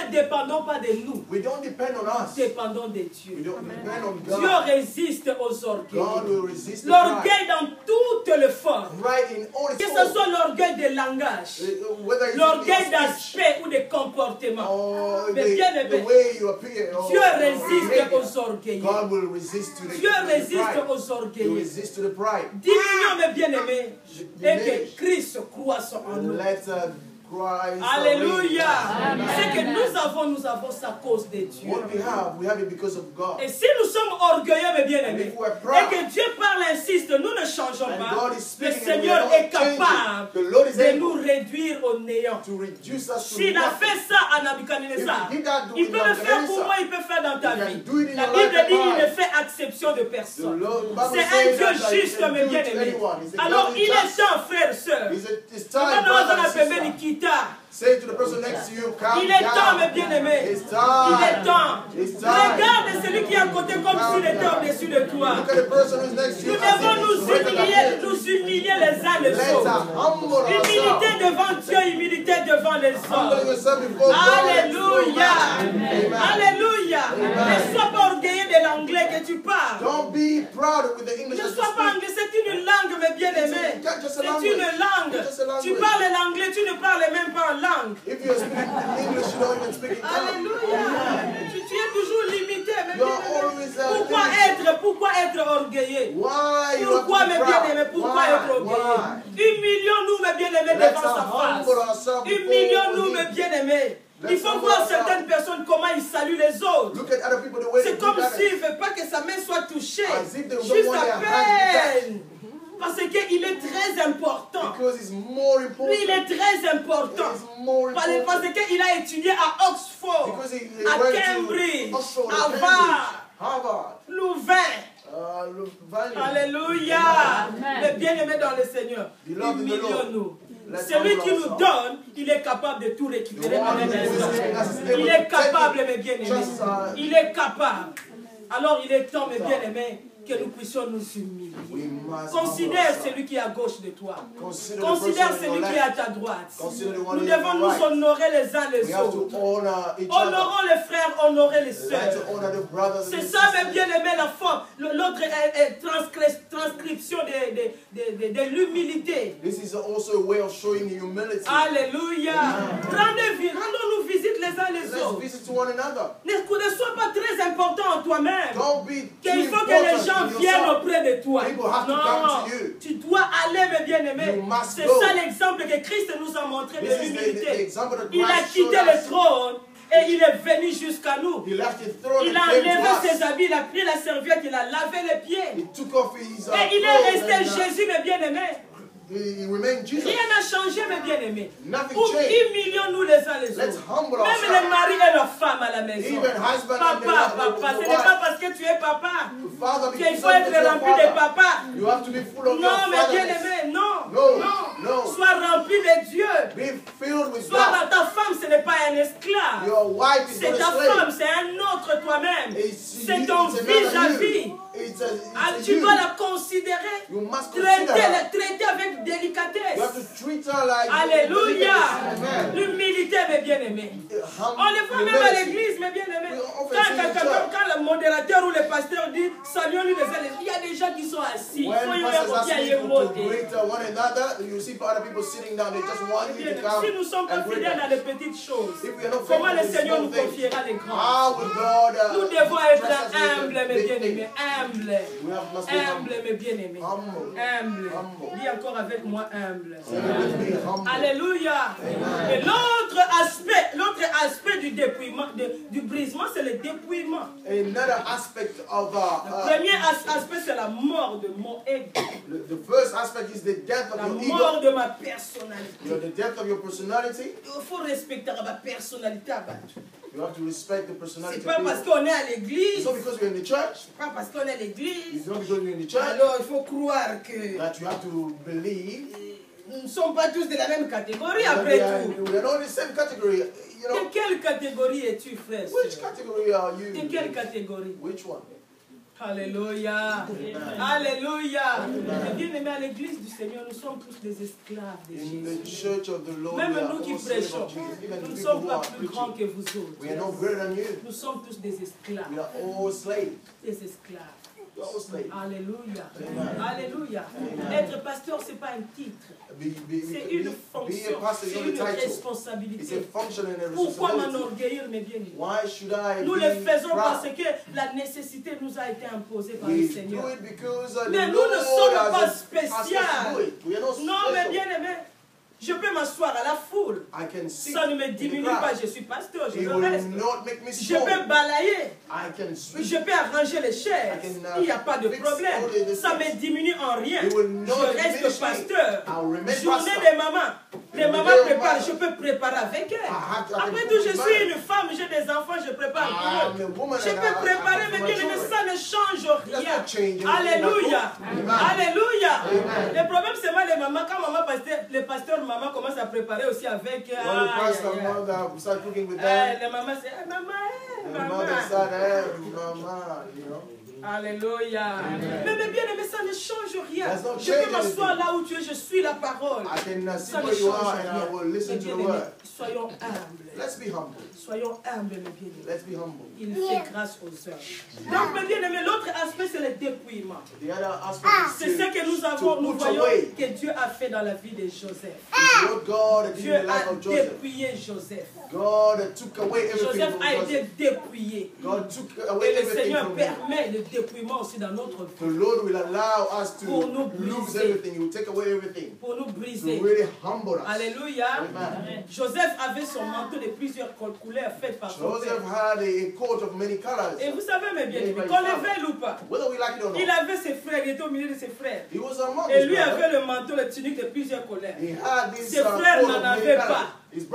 ne dépendons pas de nous. We don't depend on us. Dépendons de Dieu. We don't depend on God. Dieu résiste aux orgueils. God will resist the L'orgueil dans toutes les formes. pride in all its Que ce forms. soit l'orgueil de langage, Whether it's l'orgueil in your speech d'aspect ou de comportement. or Mais bien the aimé, way you appear, or Dieu your résiste behavior, aux orgueils. God will resist to the Dieu résiste pride. aux He orgueils. resist to the pride. Diminuons mes bien-aimés et que Christ croisse en nous. Let Christ Alléluia. reign. Ce que nous avons sa cause de Dieu. What we have it because of God. Et si nous sommes orgueilleux, mes bien-aimés, And if we're et proud, que Dieu parle, insiste, nous ne changeons and pas, God is le speaking and we Seigneur are not est capable changing, the Lord is de able nous réduire au néant. to reduce us to S'il a nothing. fait ça à Nabucodonosor, If he did that to il peut le faire pour Nebuchadnezzar, moi, il peut le faire dans ta he can vie. do it in La your Bible life dit qu'il and ne mine. fait exception de The personne. Lord- the Bible C'est un says Dieu that he juste, can mes do it to bien-aimés. anyone. He's a Alors God il who est just- temps, frères et sœurs. It's time, Maintenant, on brother and appelle sister. Nikita. Say to the person next to you, calm Il est temps, mes down. bien-aimés. It's Il time. est temps. It's time. Regarde celui qui est à côté comme s'il était au-dessus de toi. Look at the person who's next to you. Nous as if devons he's nous greater than you. humilier les uns les Let's autres. humble ourselves. Humilité devant Dieu, humilité devant les Humbling hommes. yourself before God. Alléluia. Amen. Alléluia. Ne sois pas orgueilleux de l'anglais que tu parles. Don't be proud with the English Ne that you sois pas speak. anglais, c'est une langue, mes bien-aimés. C'est une langue. Tu parles l'anglais, tu ne parles même pas en langue. If you're speaking English, you don't even speak in tongues. Alléluia. Tu es toujours limité, mes You are bien-aimés. always Pourquoi être orgueilleux? Why you Pourquoi, have mes to be bien-aimés, proud? pourquoi être orgueilleux? Why? Humilions-nous, mes bien-aimés, Let's devant sa face. humble ourselves before Humilions-nous, mes Him. bien-aimés. Il Let's faut humble voir ourselves. certaines personnes, comment ils saluent les autres. Look at other people the way they C'est do comme that. s'il ne veut pas que sa main soit touchée. As if they don't Juste want à their hands to be peine. Parce qu'il est très important. Because it's more important. Lui, il est très important. It's more important. Parce qu'il a étudié à Oxford, Because he à went Cambridge, to Oxford, à Cambridge, Harvard, Louvain. Louvain. Alléluia. Les bien-aimés dans le Seigneur. Beloved in the Lord. Humilions-nous. Let's Celui humble qui nous ourselves. donne, il est capable de tout récupérer The en one un who is instant. giving us is able Il to est take capable, it. mes bien-aimés. Just, Il est capable. Alors il est temps, mes bien-aimés, que nous puissions nous humilier. We must Considère humble ourselves. celui qui est à gauche de toi. Consider Considère the person on celui your qui est à left. ta droite. Consider the one Nous on your devons nous right. honorer les uns les We have to autres. honor each other. Honorons les frères, honorer les Let's sœurs. honor the brothers and C'est the ça, mes sisters. bien-aimés, la forme. L'autre est transcription de l'humilité. This is also a way of showing humility. Alléluia. Rendons-nous visite les uns les Let's autres. visit one another. Ne sois pas très important en toi-même. Don't be too Qu'il faut que les important gens in viennent yourself. auprès de toi. People have to Non, come to you. tu dois aller, mes bien-aimés. You must C'est go. ça l'exemple que Christ nous a montré This de is the l'humilité. example that Il a Christ quitté showed le us. trône et il est venu jusqu'à nous. He left his throne Il and a came enlevé to ses us. habits, il a pris la serviette, il a lavé les pieds. He took off his Et il est clothes resté and, Jésus, mes bien-aimés. he remained Jesus. Rien n'a changé, mes bien-aimés. Nothing Ou changed. humilions-nous les uns les Let's autres. humble Même ourselves. les maris et leurs femmes à la maison. Even husband and Papa, ce n'est pas parce que tu es papa Father, qu'il faut être rempli de papa. You have to be full of your Non, mes fatherness. bien-aimés, non. No. Sois rempli de Dieu. Be filled with Sois God. ta femme, ce n'est pas un esclave. Your wife is C'est not ta a slave. femme, c'est un autre toi-même. C'est ton It's another vis-à-vis. you. It's a Tu you. dois la considérer. You must consider her. Traiter avec You délicatesse. have to treat her like Alléluia. Amen. L'humilité, mes bien-aimés. On le voit même à l'église, mes bien-aimés. Quand le modérateur ou le pasteur dit saluons-nous les uns les autres, il y a des gens qui sont assis. When pastors ask people to greet one another, you see other people sitting down. They just want you to come Si nous ne sommes pas and greet fidèles them. dans les petites choses, If we are not comment le faithful in Seigneur small nous things, confiera les grands? how will God Nous devons être trust us with humbles, the mes big bien-aimés. things? Humbles. We must be Humbles, mes bien-aimés. humble. Humble. Humble. Dis encore avec moi humble. Say with me, humble. Alléluia. Et l'autre aspect du dépouillement, du brisement, c'est le dépouillement. Another aspect of Le premier aspect, c'est la mort de mon ego. the first aspect is the death of La your mort ego. de ma personnalité. The death of your personality. Il faut respecter ma personnalité abattue. You have to respect the C'est personality pas of parce people. qu'on est à It's l'église, not because you're in the church. pas parce qu'on est à l'église, It's not because you're in the church alors il faut croire que that you have to believe. nous ne sommes pas tous de la même catégorie that après we are tout. not in the same category. You De know, quelle catégorie es-tu, frère? which category are De you? quelle catégorie? Which one? Alléluia. Alléluia. Bien-aimés, à l'église du Seigneur, nous sommes tous des esclaves de Jésus. Même nous qui prêchons, nous ne sommes pas plus grands que vous autres. Nous sommes tous des esclaves. Des esclaves. Alléluia. Alléluia. Être pasteur, ce n'est pas un titre. C'est une fonction. C'est une responsabilité. Pourquoi m'enorgueillir, mes bien-aimés? Nous le faisons parce que la nécessité nous a été imposée par le Seigneur. Mais nous ne sommes pas spéciaux. Non, mes bien-aimés. Je peux m'asseoir à la foule. Ça ne me diminue pas. Je suis pasteur. Je reste. Je peux balayer. Je peux arranger les chaises. Il n'y a pas de problème. Ça ne me diminue en rien. Je reste pasteur. Journée des mamans. Les mamans préparent. Je peux préparer avec elles. Après tout, je suis une femme. J'ai des enfants. Je prépare pour eux. Je peux préparer, mais bien, ça ne change rien. Alléluia. Alléluia. Le problème, c'est moi, les mamans. Quand maman pasteur, les pasteurs, maman commence à préparer aussi avec. Les mamans, c'est maman. Alléluia. Mais bien aimé, ça ne change rien. Je peux m'asseoir là où tu es, je suis la parole. Ça ne change rien. Soyons humbles. Soyons humbles, mes bien-aimés. Il fait grâce aux hommes. Donc, mes bien-aimés, l'autre aspect, c'est le dépouillement. C'est ce que nous voyons que Dieu a fait dans la vie de Joseph. Dieu a dépouillé Joseph. Joseph a été dépouillé. Et le Seigneur permet le dépouillement aussi dans notre vie. Pour nous briser. Pour nous briser. Alléluia. Joseph avait son manteau de plusieurs couleurs faites par son père. Et vous savez, mes bien-aimés, qu'on le veuille ou pas, il avait ses frères, il était au milieu de ses frères. Et lui avait le manteau, le tunique de plusieurs couleurs. Ses frères n'en avaient pas. Ses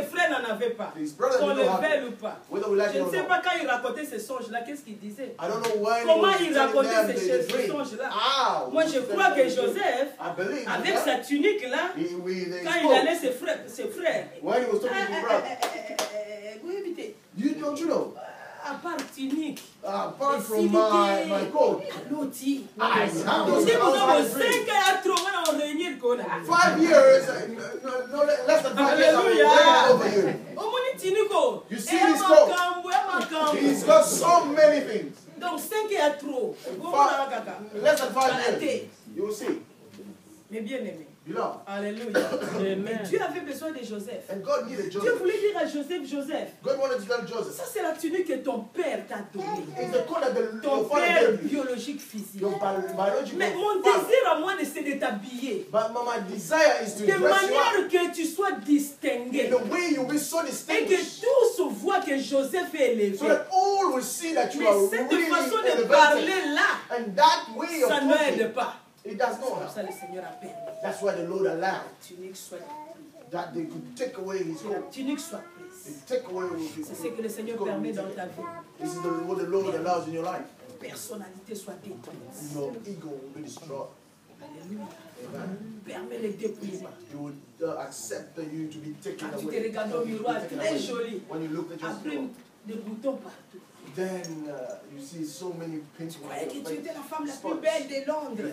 frères n'en avaient pas. Qu'on le veuille ou pas. Je ne sais pas quand il racontait ces songes-là, qu'est-ce qu'il disait. Comment il racontait ces songes-là. Moi, je crois que Joseph, avec sa tunique-là, quand il allait ses frères, don't you know? À part tunique. Apart from my coat. L'outil. 5 years, no less than 5 years, over here. You see this coat? He's got so many things. Donc 5 est à trop. Less than 5 years. You will see. Mais bien aimé. Beloved. Alléluia. Mais Dieu avait besoin de Joseph. And God needed Joseph. Dieu voulait dire à Joseph. God wanted to tell Joseph. Ça c'est la tunique que ton père t'a donnée. It's the coat that ton père biologique physique. Mais mon désir à moi c'est de t'habiller. But my desire is to de manière que tu sois distingué. In the way you will be so distinguished. Et que tous voient que Joseph est élevé. So that all will see that you mais are cette really façon de elevated. parler là, and that way of ça n'aide pas. It does not. Ça le Seigneur a permis. That's why the Lord allowed that they could take away his coat. Take away his c'est ce que le Seigneur permet dans ta vie. This is what the Lord allows in your life. Personnalité soit détruite. Your ego will be destroyed. Alléluia. Permet le dépouillement. You would accept you to be taken away. Quand tu te regardes au miroir, très joli. When you look at yourself. Après, des boutons partout. Then you see so many pins. Tu croyais que tu étais la femme la plus belle de Londres.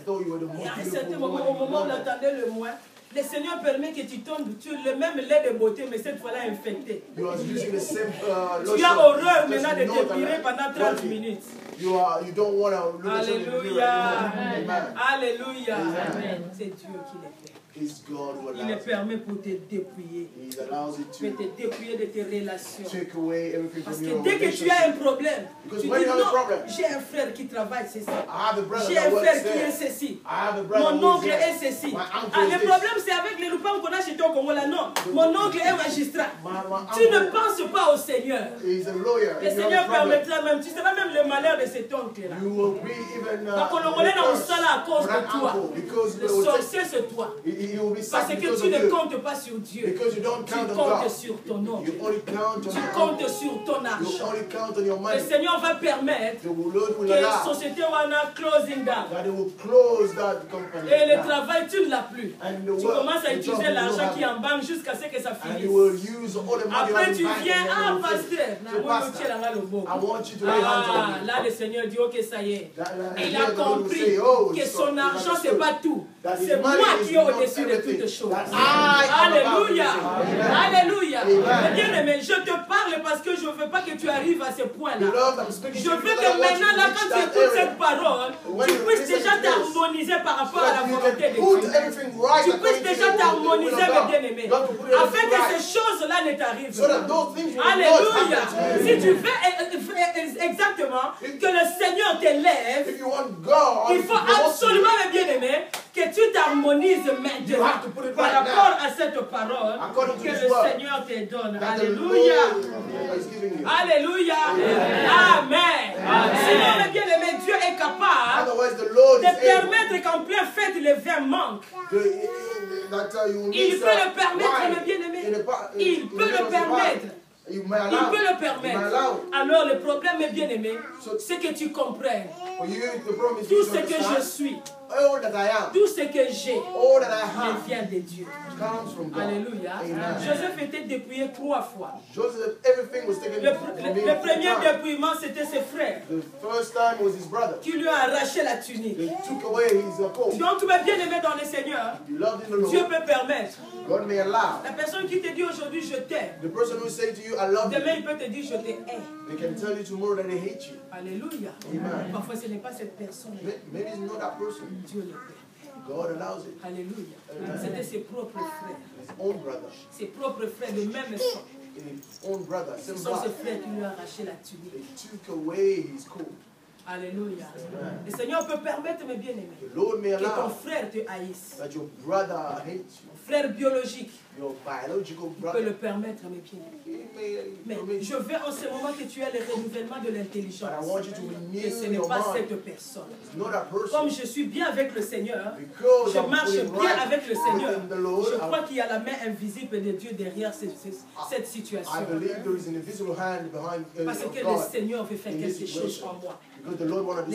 Et à un certain moment, au moment où on attendait le moins, le Seigneur permet que tu tombes sur le même lait de beauté, mais cette fois-là infecté. Tu as horreur maintenant de t'épiler pendant 30 minutes. You don't want to look at yourself. Alléluia. Alléluia. C'est Dieu qui le fait. Il le permet pour te dépouiller. Pour te dépouiller de tes relations. Parce que dès que tu as un problème, tu dis non, j'ai un frère qui travaille, c'est ça. J'ai un frère qui est ceci. Mon oncle est ceci. Le problème c'est avec les loupans qu'on a achetés au Congo là, non. Mon oncle est magistrat. Tu ne penses pas au Seigneur. Le Seigneur permettra même, tu seras même le malheur de cet oncle là. Donc on le à cause de toi. Le sorcier c'est toi. Parce que tu ne comptes pas sur Dieu. Tu comptes sur ton nom. Tu comptes sur ton argent. Le Seigneur va permettre que la société va closing down. Et le travail, tu ne l'as plus. Tu commences à utiliser l'argent qui est en banque jusqu'à ce que ça finisse. Après, tu viens, pasteur. Là, le Seigneur dit, ok, ça y est. Il a compris que son argent, ce n'est pas tout. C'est moi qui est au-dessus de toutes choses. Alléluia. Alléluia. Bien-aimé, je te parle parce que je ne veux pas que tu arrives à ce point-là. Je veux que maintenant, là, quand tu écoutes cette parole, tu puisses déjà t'harmoniser par rapport à la volonté de Dieu. Tu puisses déjà t'harmoniser, mes bien-aimés, afin que ces choses-là ne t'arrivent pas. Alléluia. Si tu veux exactement que le Seigneur t'élève, il faut absolument, mes bien-aimés, que tu t'harmonises maintenant par rapport à cette parole que le Seigneur te donne. Alléluia. Alléluia. Amen. Sinon, mes bien-aimés, Dieu est capable de permettre qu'en plein fête, le vin manque. Il peut le permettre, mes bien-aimés. Il peut le permettre. Il peut le permettre. Alors le problème, mes bien-aimés, c'est que tu comprennes tout ce que je suis, tout ce que j'ai, vient de Dieu. Alléluia. Joseph était dépouillé 3 fois. Le premier dépouillement, c'était ses frères qui lui ont arraché la tunique. Donc, mes bien-aimés dans le Seigneur, Dieu peut permettre. La personne qui te dit aujourd'hui je t'aime, demain il peut te dire je te hais. Alléluia. Parfois ce n'est pas cette personne. Dieu le fait. Alléluia. C'était ses propres frères. Ses propres frères de même sang. Ce sont ses frères qui lui ont arraché la tunique. Alléluia. Le Seigneur peut permettre, mes bien-aimés, que ton frère te haïsse. Ton frère biologique. Il peut le permettre, mes bien-aimés. Mais je veux en ce moment que tu aies le renouvellement de l'intelligence. Et ce n'est pas cette personne. Comme je suis bien avec le Seigneur, je marche bien avec le Seigneur, je crois qu'il y a la main invisible de Dieu derrière cette situation. Parce que le Seigneur veut faire quelque chose en moi. Le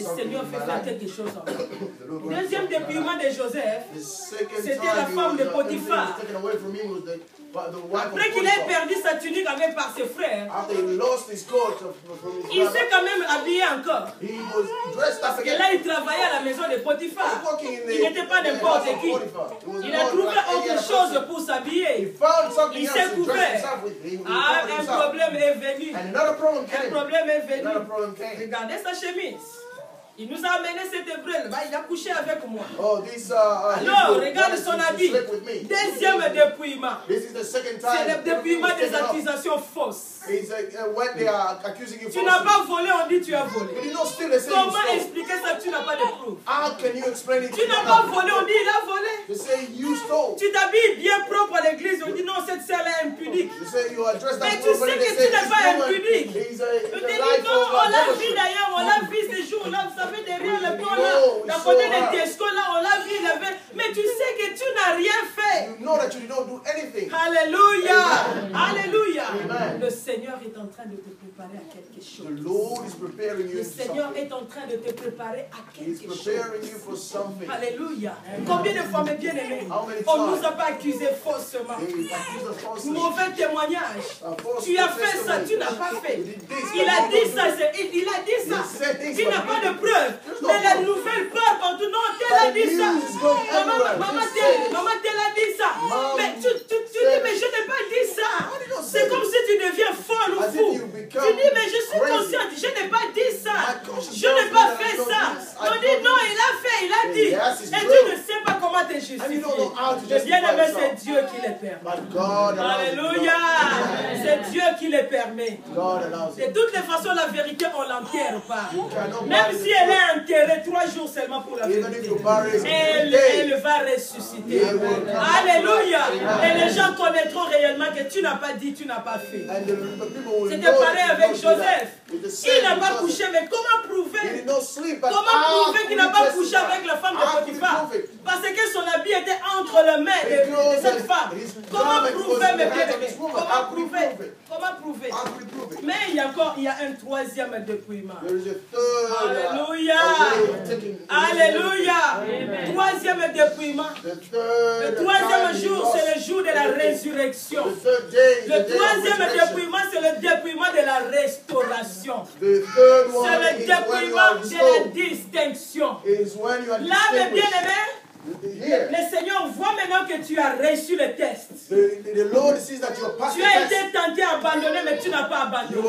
Seigneur fait faire quelque chose en moi. Le deuxième dépouillement de Joseph, c'était la femme de Potiphar. Après qu'il ait perdu sa tunique avec par ses frères, il s'est quand même habillé encore. Parce que là, il travaillait à la maison de Potiphar. Il n'était pas n'importe qui. Il a trouvé autre chose pour s'habiller. Il s'est couvert. Un problème est venu. Un problème est venu. Regardez sa chemise. Il nous a amené cet hébreu, il a couché avec moi. Alors, regarde son habit. Deuxième dépouillement. C'est le dépouillement des accusations fausses. Tu n'as pas volé, on dit tu as volé. Comment expliquer ça? Tu n'as pas de preuve. Tu n'as pas volé, on dit il a volé. Tu t'habilles bien propre à l'église, on dit non, cette sœur est impudique. Mais tu sais que tu n'es pas impudique. On te dit non, on l'a vu d'ailleurs, on l'a vu ces jours-là, vous savez, derrière le pont là, à côté des Tesco là, on l'a vu, il avait. Mais tu sais que tu n'as rien fait. Alléluia. Alléluia. Le Seigneur est en train de te préparer à quelque chose. Le Seigneur est en train de te préparer à quelque chose. Alléluia. Combien de fois, mes bien-aimés, on ne nous a pas accusés faussement. Mauvais témoignage. Tu as fait ça, tu n'as pas fait. Il a dit ça, il a dit ça. Il n'a pas de preuve. Mais la nouvelle part partout. Non, tel a dit ça. Maman tel a dit ça. Mais tu dis, mais je n'ai pas dit ça. C'est comme si tu deviens folle ou fou. Tu dis, mais je suis consciente, je n'ai pas dit ça. Je n'ai pas fait ça. On dit, non, il a fait, il a dit. Et tu ne sais pas comment te justifier. Le bien-aimé, c'est Dieu qui le permet. Alléluia. C'est Dieu qui le permet. De toutes les façons, la vérité, on ne l'enterre pas. Même si elle est enterrée 3 jours seulement pour la vérité, elle va ressusciter. Alléluia. Et les gens connaîtront réellement que tu n'as pas dit, tu n'as pas fait. C'était pareil avec Joseph. Il n'a pas couché, mais comment prouver qu'il n'a pas couché avec la femme de Potiphar? Parce que son habit était entre contre les mains de cette femme. Comment prouver, mes bien-aimés? Comment prouver? Mais il y a un troisième dépouillement. Alléluia. Alléluia. Troisième dépouillement. Le troisième jour, c'est le jour de la résurrection. Le troisième dépouillement, c'est le dépouillement de la restauration. C'est le dépouillement de la distinction. Là, mes bien-aimés, le Seigneur voit maintenant que tu as reçu le test. Tu as été tenté à abandonner, mais tu n'as pas abandonné.